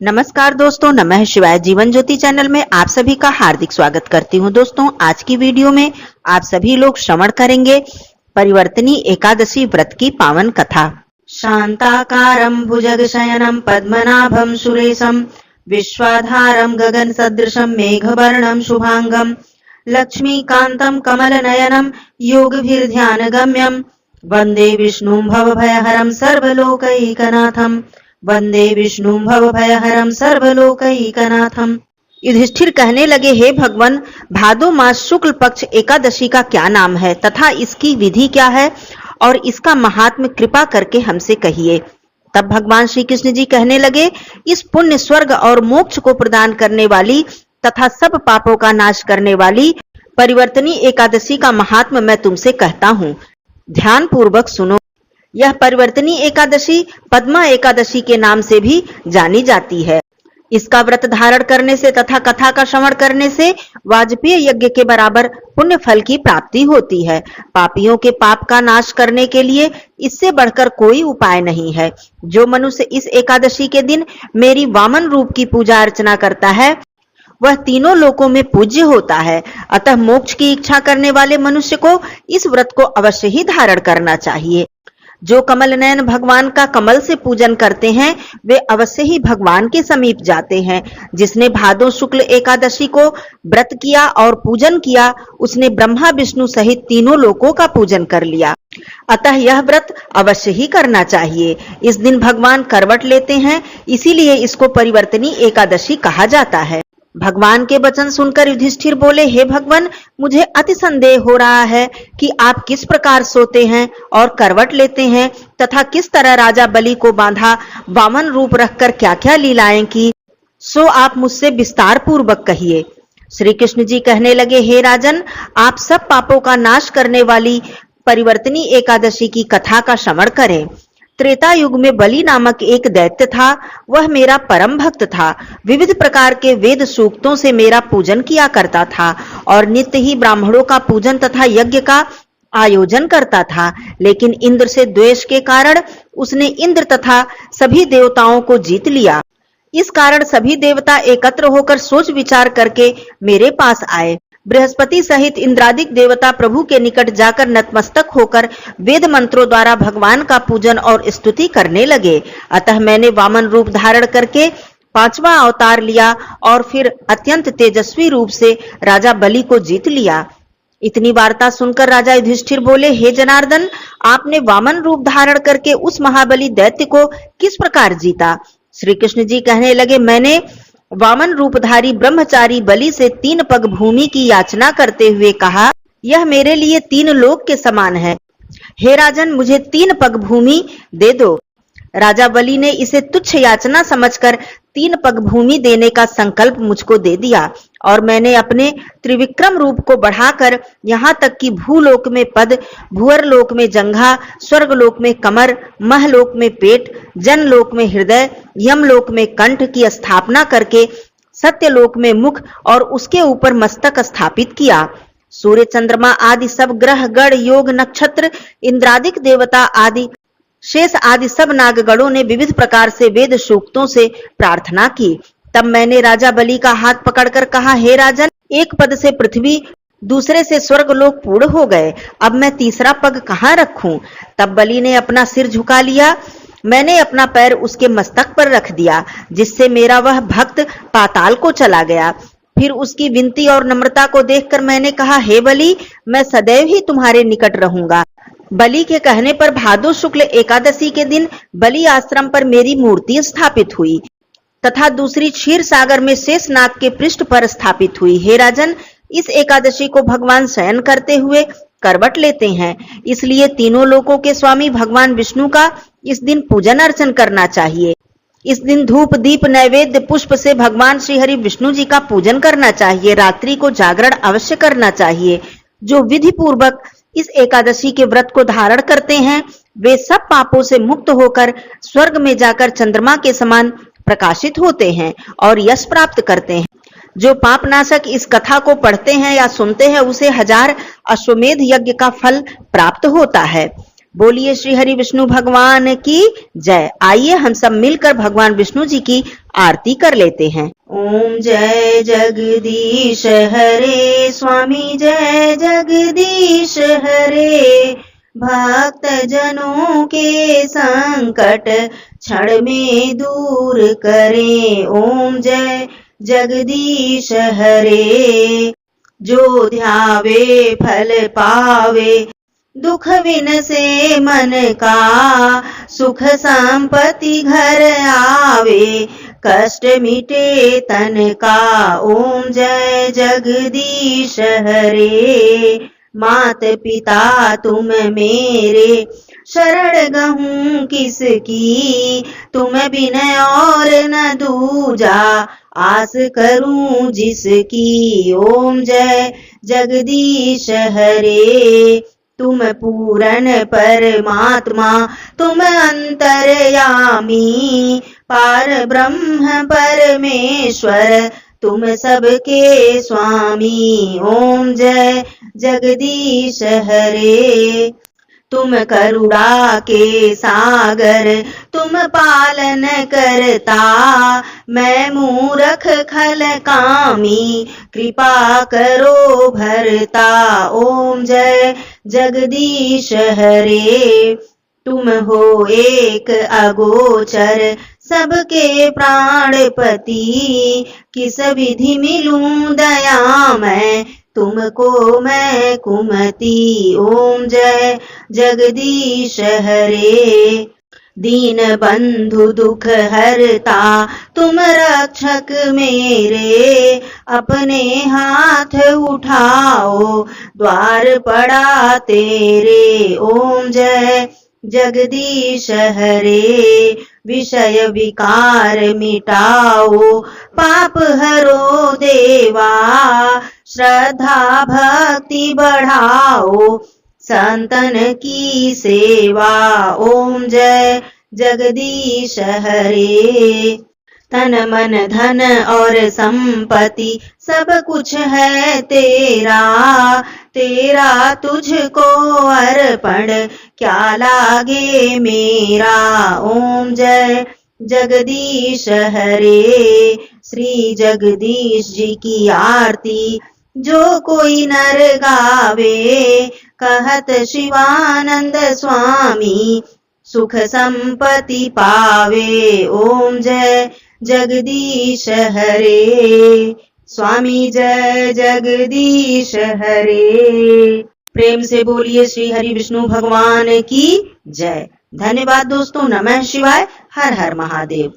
नमस्कार दोस्तों, नमः शिवाय। जीवन ज्योति चैनल में आप सभी का हार्दिक स्वागत करती हूं। दोस्तों, आज की वीडियो में आप सभी लोग श्रवण करेंगे परिवर्तनी एकादशी व्रत की पावन कथा। शांताकारं भुजगशयनं पद्मनाभं सुरेशं विश्वाधारं गगन सदृशं मेघवर्णं शुभांगं लक्ष्मीकान्तं कमलनयनं योगभिर्ध्यानगम्यं वन्दे विष्णुं भवभयहरं सर्वलोकैकनाथं वंदे विष्णु भवभयहरं सर्वलोकैकनाथम। युधिष्ठिर कहने लगे, हे भगवान, भादो मास शुक्ल पक्ष एकादशी का क्या नाम है तथा इसकी विधि क्या है और इसका महात्म्य कृपा करके हमसे कहिए। तब भगवान श्री कृष्ण जी कहने लगे, इस पुण्य, स्वर्ग और मोक्ष को प्रदान करने वाली तथा सब पापों का नाश करने वाली परिवर्तनी एकादशी का महात्म्य मैं तुमसे कहता हूँ। ध्यान पूर्वक सुनो। यह परिवर्तनी एकादशी पद्मा एकादशी के नाम से भी जानी जाती है। इसका व्रत धारण करने से तथा कथा का श्रवण करने से वाजपेय यज्ञ के बराबर पुण्य फल की प्राप्ति होती है। पापियों के पाप का नाश करने के लिए इससे बढ़कर कोई उपाय नहीं है। जो मनुष्य इस एकादशी के दिन मेरी वामन रूप की पूजा अर्चना करता है वह तीनों लोकों में पूज्य होता है। अतः मोक्ष की इच्छा करने वाले मनुष्य को इस व्रत को अवश्य ही धारण करना चाहिए। जो कमल नयन भगवान का कमल से पूजन करते हैं वे अवश्य ही भगवान के समीप जाते हैं। जिसने भादो शुक्ल एकादशी को व्रत किया और पूजन किया उसने ब्रह्मा विष्णु सहित तीनों लोकों का पूजन कर लिया। अतः यह व्रत अवश्य ही करना चाहिए। इस दिन भगवान करवट लेते हैं, इसीलिए इसको परिवर्तनी एकादशी कहा जाता है। भगवान के वचन सुनकर युधिष्ठिर बोले, हे भगवान, मुझे अति संदेह हो रहा है कि आप किस प्रकार सोते हैं और करवट लेते हैं तथा किस तरह राजा बलि को बांधा वामन रूप रखकर क्या क्या लीलाएं की, सो आप मुझसे विस्तार पूर्वक कहिए। श्री कृष्ण जी कहने लगे, हे राजन, आप सब पापों का नाश करने वाली परिवर्तनी एकादशी की कथा का श्रवण करें। त्रेता युग में बलि नामक एक दैत्य था। वह मेरा परम भक्त था। विविध प्रकार के वेद सूक्तों से मेरा पूजन किया करता था और नित्य ही ब्राह्मणों का पूजन तथा यज्ञ का आयोजन करता था। लेकिन इंद्र से द्वेष के कारण उसने इंद्र तथा सभी देवताओं को जीत लिया। इस कारण सभी देवता एकत्र होकर सोच विचार करके मेरे पास आए। बृहस्पति सहित इंद्रादिक देवता प्रभु के निकट जाकर नतमस्तक होकर वेद मंत्रों द्वारा भगवान का पूजन और स्तुति करने लगे। अतः मैंने वामन रूप धारण करके 5वां अवतार लिया और फिर अत्यंत तेजस्वी रूप से राजा बलि को जीत लिया। इतनी वार्ता सुनकर राजा युधिष्ठिर बोले, हे जनार्दन, आपने वामन रूप धारण करके उस महाबली दैत्य को किस प्रकार जीता? श्री कृष्ण जी कहने लगे, मैंने वामन रूपधारी ब्रह्मचारी बलि से 3 पग भूमि की याचना करते हुए कहा, यह मेरे लिए 3 लोक के समान है। हे राजन, मुझे 3 पग भूमि दे दो। राजा बलि ने इसे तुच्छ याचना समझकर 3 पग भूमि देने का संकल्प मुझको दे दिया और मैंने अपने त्रिविक्रम रूप को बढ़ाकर यहाँ तक कि भूलोक में पद, भूअर लोक में जंघा, स्वर्ग लोक में कमर, महलोक में पेट, जनलोक में हृदय, यमलोक में कंठ की स्थापना करके सत्यलोक में मुख और उसके ऊपर मस्तक स्थापित किया। सूर्य, चंद्रमा आदि सब ग्रह, गण, योग, नक्षत्र, इंद्रादिक देवता आदि शेष आदि सब नागगणों ने विविध प्रकार से वेद सूक्तों से प्रार्थना की। तब मैंने राजा बलि का हाथ पकड़कर कहा, हे राजन, एक पद से पृथ्वी, दूसरे से स्वर्ग लोक पूर्ण हो गए। अब मैं तीसरा पग कहाँ रखूं? तब बलि ने अपना सिर झुका लिया। मैंने अपना पैर उसके मस्तक पर रख दिया, जिससे मेरा वह भक्त पाताल को चला गया। फिर उसकी विनती और नम्रता को देखकर मैंने कहा, हे बलि, मैं सदैव ही तुम्हारे निकट रहूंगा। बलि के कहने पर भादो शुक्ल एकादशी के दिन बलि आश्रम पर मेरी मूर्ति स्थापित हुई तथा दूसरी क्षीर सागर में शेषनाग के पृष्ठ पर स्थापित हुई। हे राजन, इस एकादशी को भगवान शयन करते हुए करवट लेते हैं, इसलिए तीनों लोकों के स्वामी भगवान विष्णु का इस दिन पूजन अर्चन करना चाहिए। इस दिन धूप, दीप, नैवेद्य, पुष्प से भगवान श्री हरि विष्णु जी का पूजन करना चाहिए। रात्रि को जागरण अवश्य करना चाहिए। जो विधि पूर्वक इस एकादशी के व्रत को धारण करते हैं वे सब पापों से मुक्त होकर स्वर्ग में जाकर चंद्रमा के समान प्रकाशित होते हैं और यश प्राप्त करते हैं। जो पापनाशक इस कथा को पढ़ते हैं या सुनते हैं उसे 1000 अश्वमेध यज्ञ का फल प्राप्त होता है। बोलिए श्री हरि विष्णु भगवान की जय। आइए हम सब मिलकर भगवान विष्णु जी की आरती कर लेते हैं। ओम जय जगदीश हरे स्वामी, जय जगदीश हरे। भक्त जनों के संकट क्षण में दूर करें। ओम जय जगदीश हरे। जो ध्यावे फल पावे, दुख विन से मन का। सुख संपत्ति घर आवे, कष्ट मिटे तन का। ओम जय जगदीश हरे। मात पिता तुम मेरे, शरण गहूँ किसकी। तुम बिन और न दूजा, आस करूं जिसकी। ओम जय जगदीश हरे। तुम पूर्ण परमात्मा, तुम अंतर्यामी। पार ब्रह्म परमेश्वर, तुम सबके स्वामी। ओम जय जगदीश हरे। तुम करुणा के सागर, तुम पालन करता। मैं मूरख खल कामी, कृपा करो भरता। ओम जय जगदीश हरे। तुम हो एक अगोचर, सबके प्राणपति। किस विधि मिलूं दया मैं, तुमको मैं कुमति। ओम जय जगदीश हरे। दीन बंधु दुख हरता, तुम रक्षक मेरे। अपने हाथ उठाओ, द्वार पड़ा तेरे। ओम जय जगदीश हरे। विषय विकार मिटाओ, पाप हरो देवा। श्रद्धा भक्ति बढ़ाओ, संतन की सेवा। ओम जय जगदीश हरे। तन मन धन और संपत्ति, सब कुछ है तेरा। तेरा तुझको अर्पण, क्या लागे मेरा। ओम जय जगदीश हरे। श्री जगदीश जी की आरती जो कोई नर गावे, कहत शिवानंद स्वामी, सुख संपत्ति पावे। ओम जय जगदीश हरे। स्वामी जय जगदीश हरे। प्रेम से बोलिए श्री हरि विष्णु भगवान की जय। धन्यवाद दोस्तों। नमः शिवाय। हर हर महादेव।